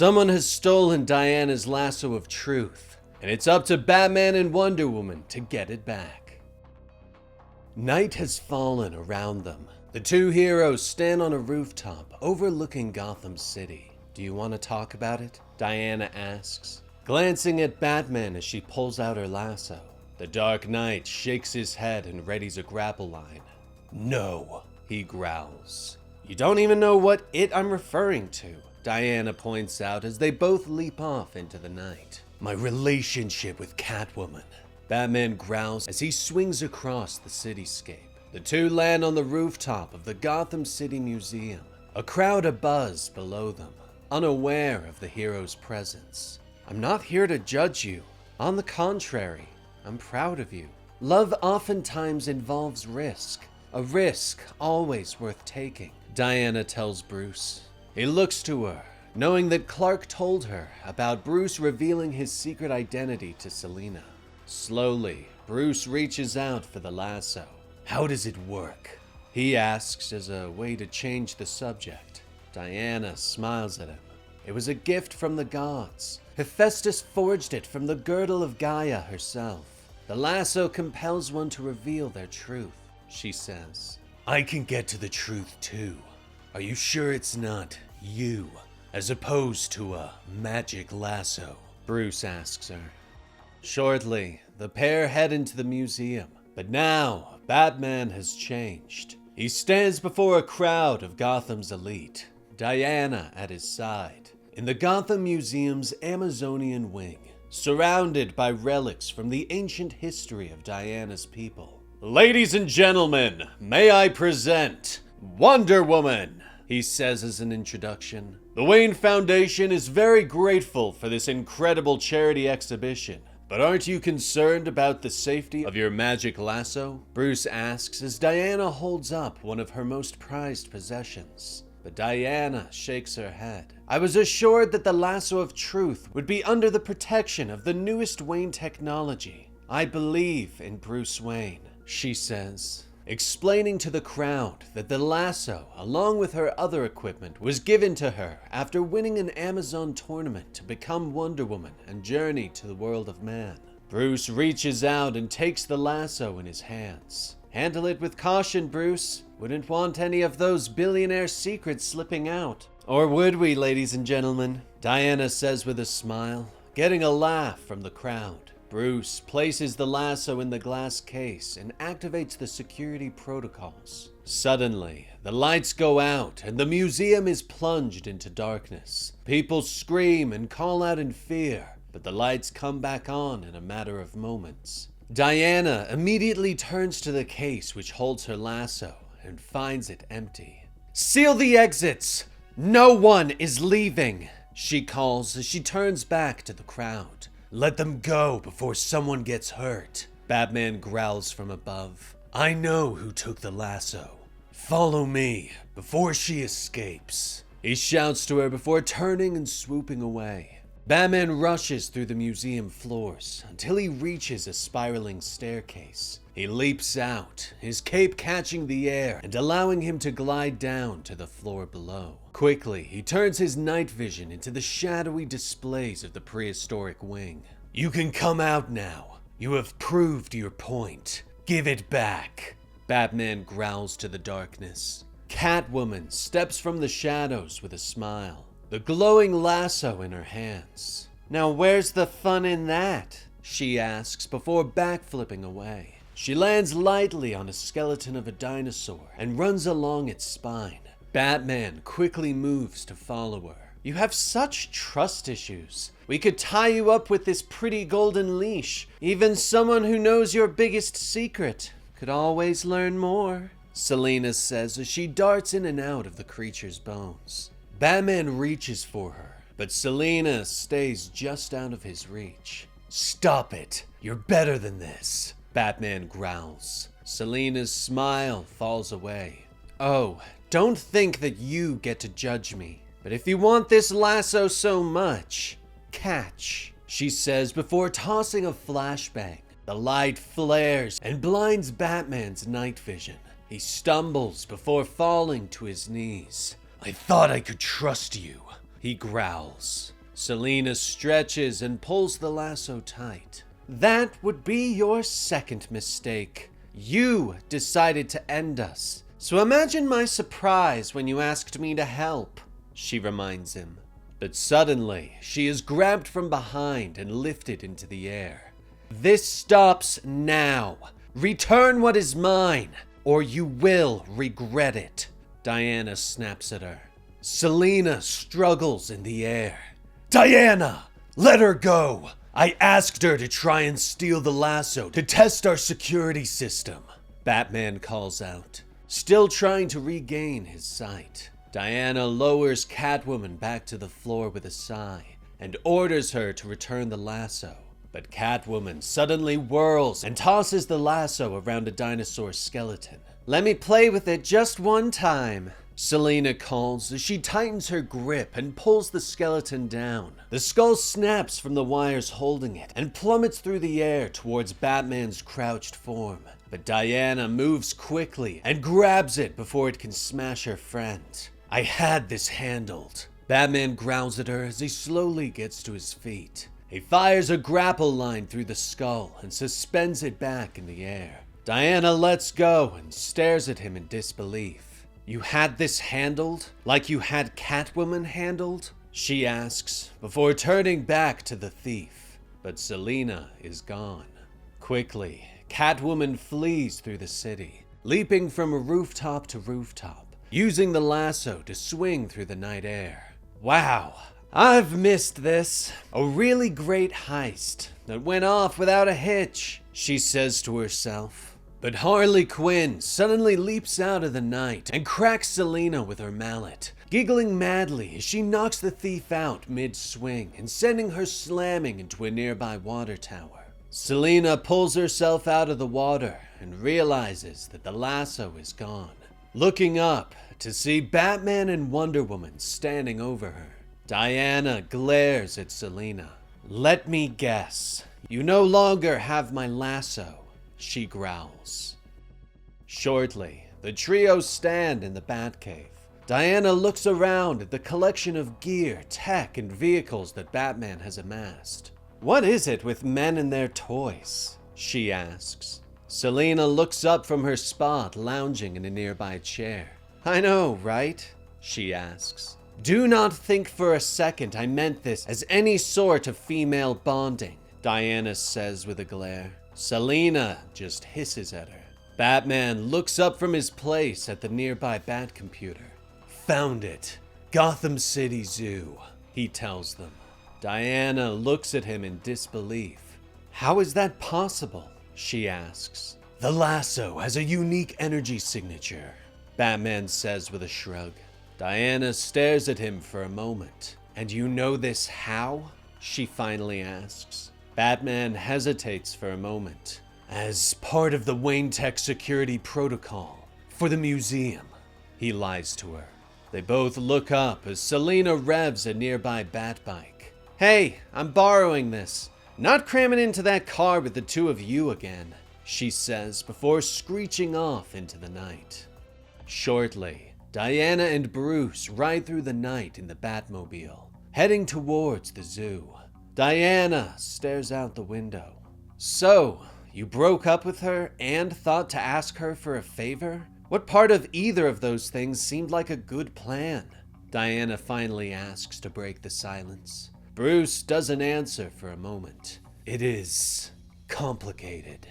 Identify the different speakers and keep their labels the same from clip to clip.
Speaker 1: Someone has stolen Diana's lasso of truth, and it's up to Batman and Wonder Woman to get it back. Night has fallen around them. The two heroes stand on a rooftop overlooking Gotham City. Do you want to talk about it? Diana asks, glancing at Batman as she pulls out her lasso. The Dark Knight shakes his head and readies a grapple line. No, he growls. You don't even know what I'm referring to, Diana points out as they both leap off into the night. My relationship with Catwoman, Batman growls as he swings across the cityscape. The two land on the rooftop of the Gotham City Museum, a crowd abuzz below them, unaware of the hero's presence. I'm not here to judge you. On the contrary, I'm proud of you. Love oftentimes involves risk. A risk always worth taking, Diana tells Bruce. He looks to her, knowing that Clark told her about Bruce revealing his secret identity to Selina. Slowly, Bruce reaches out for the lasso. How does it work? He asks as a way to change the subject. Diana smiles at him. It was a gift from the gods. Hephaestus forged it from the girdle of Gaia herself. The lasso compels one to reveal their truth, she says. I can get to the truth too. Are you sure it's not you, as opposed to a magic lasso? Bruce asks her. Shortly, the pair head into the museum. But now, Batman has changed. He stands before a crowd of Gotham's elite, Diana at his side, in the Gotham Museum's Amazonian wing, surrounded by relics from the ancient history of Diana's people. Ladies and gentlemen, may I present Wonder Woman, he says as an introduction. The Wayne Foundation is very grateful for this incredible charity exhibition. But aren't you concerned about the safety of your magic lasso? Bruce asks as Diana holds up one of her most prized possessions. But Diana shakes her head. I was assured that the lasso of truth would be under the protection of the newest Wayne technology. I believe in Bruce Wayne, she says, explaining to the crowd that the lasso, along with her other equipment, was given to her after winning an Amazon tournament to become Wonder Woman and journey to the world of man. Bruce reaches out and takes the lasso in his hands. Handle it with caution, Bruce. Wouldn't want any of those billionaire secrets slipping out. Or would we, ladies and gentlemen? Diana says with a smile, getting a laugh from the crowd. Bruce places the lasso in the glass case and activates the security protocols. Suddenly, the lights go out and the museum is plunged into darkness. People scream and call out in fear, but the lights come back on in a matter of moments. Diana immediately turns to the case which holds her lasso and finds it empty. Seal the exits! No one is leaving, she calls as she turns back to the crowd. Let them go before someone gets hurt, Batman growls from above. I know who took the lasso. Follow me before she escapes, he shouts to her before turning and swooping away. Batman rushes through the museum floors until he reaches a spiraling staircase. He leaps out, his cape catching the air and allowing him to glide down to the floor below. Quickly, he turns his night vision into the shadowy displays of the prehistoric wing. You can come out now. You have proved your point. Give it back, Batman growls to the darkness. Catwoman steps from the shadows with a smile, the glowing lasso in her hands. Now where's the fun in that? She asks before backflipping away. She lands lightly on a skeleton of a dinosaur and runs along its spine. Batman quickly moves to follow her. You have such trust issues. We could tie you up with this pretty golden leash. Even someone who knows your biggest secret could always learn more, Selina says as she darts in and out of the creature's bones. Batman reaches for her, but Selina stays just out of his reach. Stop it. You're better than this, Batman growls. Selina's smile falls away. Oh, don't think that you get to judge me. But if you want this lasso so much, catch, she says before tossing a flashbang. The light flares and blinds Batman's night vision. He stumbles before falling to his knees. I thought I could trust you. he growls. Selena stretches and pulls the lasso tight. That would be your second mistake. You decided to end us. So imagine my surprise when you asked me to help, she reminds him. But suddenly, she is grabbed from behind and lifted into the air. This stops now. Return what is mine, or you will regret it, Diana snaps at her. Selena struggles in the air. Diana, let her go. I asked her to try and steal the lasso to test our security system, Batman calls out, still trying to regain his sight. Diana lowers Catwoman back to the floor with a sigh and orders her to return the lasso. But Catwoman suddenly whirls and tosses the lasso around a dinosaur skeleton. Let me play with it just one time, Selena calls as she tightens her grip and pulls the skeleton down. The skull snaps from the wires holding it and plummets through the air towards Batman's crouched form. But Diana moves quickly and grabs it before it can smash her friend. I had this handled. Batman growls at her as he slowly gets to his feet. He fires a grapple line through the skull and suspends it back in the air. Diana lets go and stares at him in disbelief. You had this handled? Like you had Catwoman handled? She asks, before turning back to the thief. But Selena is gone. Quickly, Catwoman flees through the city, leaping from rooftop to rooftop, using the lasso to swing through the night air. Wow, I've missed this. A really great heist that went off without a hitch, she says to herself. But Harley Quinn suddenly leaps out of the night and cracks Selena with her mallet, giggling madly as she knocks the thief out mid-swing and sending her slamming into a nearby water tower. Selena pulls herself out of the water and realizes that the lasso is gone, looking up to see Batman and Wonder Woman standing over her. Diana glares at Selena. Let me guess, you no longer have my lasso, she growls. Shortly, the trio stand in the Batcave. Diana looks around at the collection of gear, tech, and vehicles that Batman has amassed. What is it with men and their toys? She asks. Selena looks up from her spot, lounging in a nearby chair. I know, right? She asks. Do not think for a second I meant this as any sort of female bonding, Diana says with a glare. Selena just hisses at her. Batman looks up from his place at the nearby Bat computer. Found it. Gotham City Zoo, he tells them. Diana looks at him in disbelief. How is that possible? She asks. The lasso has a unique energy signature, Batman says with a shrug. Diana stares at him for a moment. And you know this how? She finally asks. Batman hesitates for a moment. As part of the Wayne Tech security protocol for the museum, he lies to her. They both look up as Selena revs a nearby bat bike. Hey, I'm borrowing this. Not cramming into that car with the two of you again, she says before screeching off into the night. Shortly, Diana and Bruce ride through the night in the Batmobile, heading towards the zoo. Diana stares out the window. So, you broke up with her and thought to ask her for a favor? What part of either of those things seemed like a good plan? Diana finally asks to break the silence. Bruce doesn't answer for a moment. It is complicated,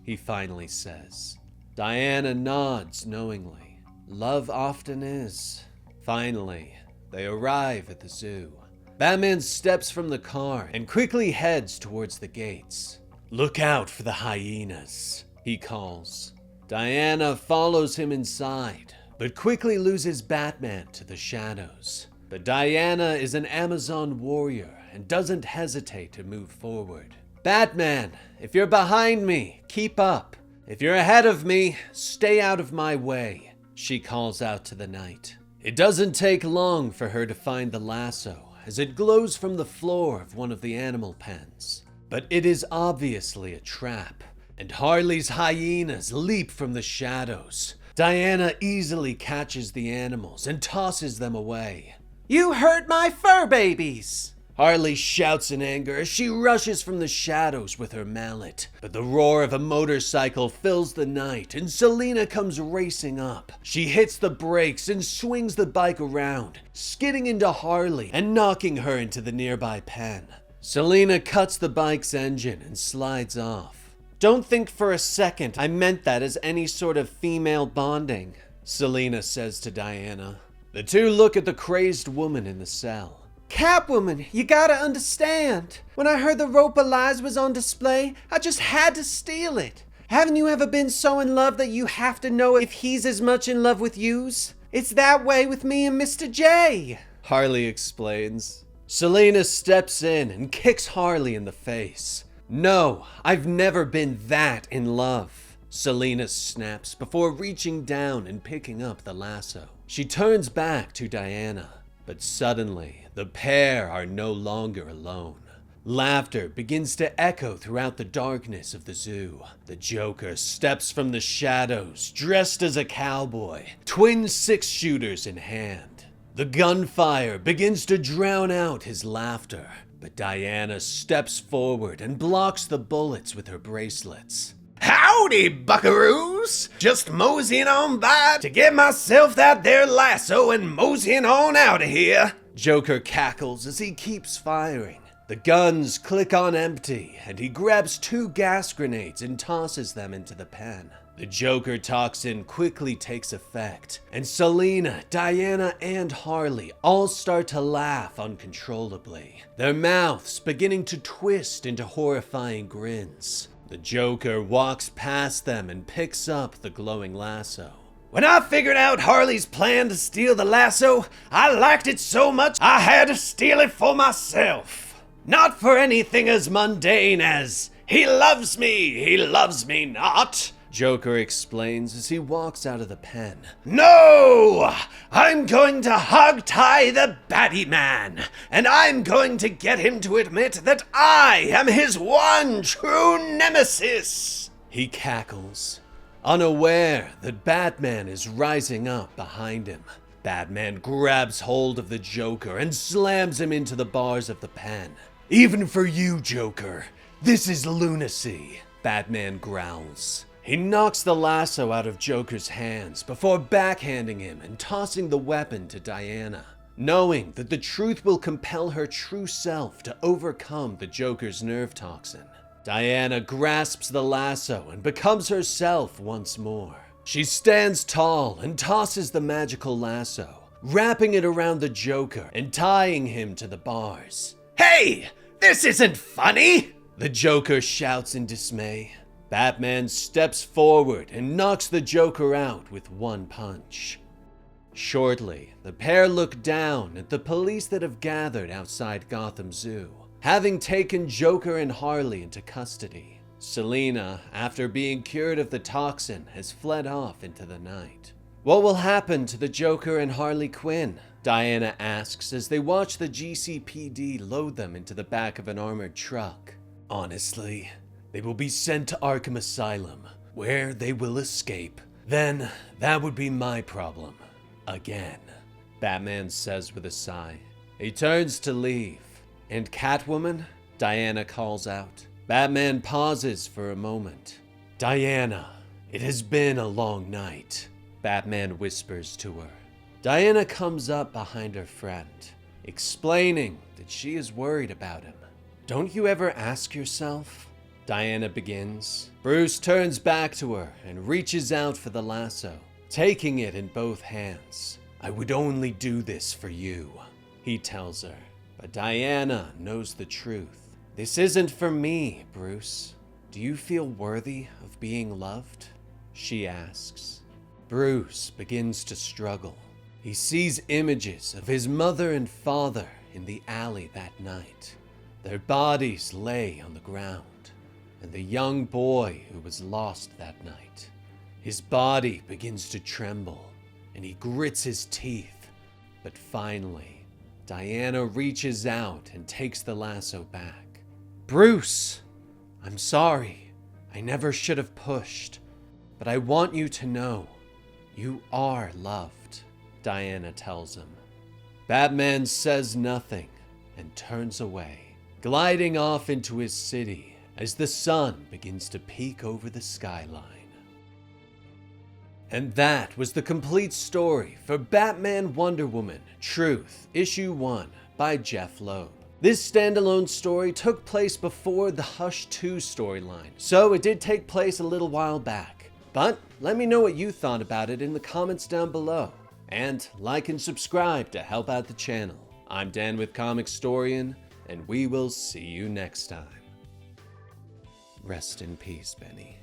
Speaker 1: he finally says. Diana nods knowingly. Love often is. Finally, they arrive at the zoo. Batman steps from the car and quickly heads towards the gates. Look out for the hyenas, he calls. Diana follows him inside, but quickly loses Batman to the shadows. But Diana is an Amazon warrior and doesn't hesitate to move forward. Batman, if you're behind me, keep up. If you're ahead of me, stay out of my way, she calls out to the night. It doesn't take long for her to find the lasso, as it glows from the floor of one of the animal pens. But it is obviously a trap, and Harley's hyenas leap from the shadows. Diana easily catches the animals and tosses them away. You hurt my fur babies! Harley shouts in anger as she rushes from the shadows with her mallet. But the roar of a motorcycle fills the night and Selena comes racing up. She hits the brakes and swings the bike around, skidding into Harley and knocking her into the nearby pen. Selena cuts the bike's engine and slides off. Don't think for a second I meant that as any sort of female bonding, Selena says to Diana. The two look at the crazed woman in the cell. Catwoman, you gotta understand. When I heard the rope of lies was on display, I just had to steal it. Haven't you ever been so in love that you have to know if he's as much in love with yous? It's that way with me and Mr. J, Harley explains. Selena steps in and kicks Harley in the face. No, I've never been that in love, Selena snaps before reaching down and picking up the lasso. She turns back to Diana, but suddenly the pair are no longer alone. Laughter begins to echo throughout the darkness of the zoo. The Joker steps from the shadows, dressed as a cowboy, twin 6-shooters in hand. The gunfire begins to drown out his laughter, but Diana steps forward and blocks the bullets with her bracelets. Howdy, buckaroos! Just moseying on by to get myself that there lasso and moseying on out of here. Joker cackles as he keeps firing. The guns click on empty, and he grabs 2 gas grenades and tosses them into the pen. The Joker toxin quickly takes effect, and Selena, Diana, and Harley all start to laugh uncontrollably, their mouths beginning to twist into horrifying grins. The Joker walks past them and picks up the glowing lasso. When I figured out Harley's plan to steal the lasso, I liked it so much I had to steal it for myself. Not for anything as mundane as, he loves me not, Joker explains as he walks out of the pen. No! I'm going to hog-tie the baddie man, and I'm going to get him to admit that I am his one true nemesis! He cackles, unaware that Batman is rising up behind him. Batman grabs hold of the Joker and slams him into the bars of the pen. Even for you, Joker, this is lunacy, Batman growls. He knocks the lasso out of Joker's hands before backhanding him and tossing the weapon to Diana, knowing that the truth will compel her true self to overcome the Joker's nerve toxin. Diana grasps the lasso and becomes herself once more. She stands tall and tosses the magical lasso, wrapping it around the Joker and tying him to the bars. Hey, this isn't funny! The Joker shouts in dismay. Batman steps forward and knocks the Joker out with one punch. Shortly, the pair look down at the police that have gathered outside Gotham Zoo, having taken Joker and Harley into custody. Selena, after being cured of the toxin, has fled off into the night. What will happen to the Joker and Harley Quinn? Diana asks as they watch the GCPD load them into the back of an armored truck. Honestly, they will be sent to Arkham Asylum, where they will escape. Then, that would be my problem. Again, Batman says with a sigh. He turns to leave. And Catwoman? Diana calls out. Batman pauses for a moment. Diana, it has been a long night, Batman whispers to her. Diana comes up behind her friend, explaining that she is worried about him. Don't you ever ask yourself? Diana begins. Bruce turns back to her and reaches out for the lasso, taking it in both hands. I would only do this for you, he tells her. But Diana knows the truth. This isn't for me, Bruce. Do you feel worthy of being loved? She asks. Bruce begins to struggle. He sees images of his mother and father in the alley that night. Their bodies lay on the ground. And the young boy who was lost that night. His body begins to tremble, and he grits his teeth. But finally, Diana reaches out and takes the lasso back. Bruce, I'm sorry. I never should have pushed. But I want you to know, you are loved, Diana tells him. Batman says nothing and turns away, gliding off into his city as the sun begins to peek over the skyline. And that was the complete story for Batman Wonder Woman Truth, Issue 1 by Jeff Loeb. This standalone story took place before the Hush 2 storyline, so it did take place a little while back. But let me know what you thought about it in the comments down below. And like and subscribe to help out the channel. I'm Dan with Comicstorian, and we will see you next time. Rest in peace, Benny.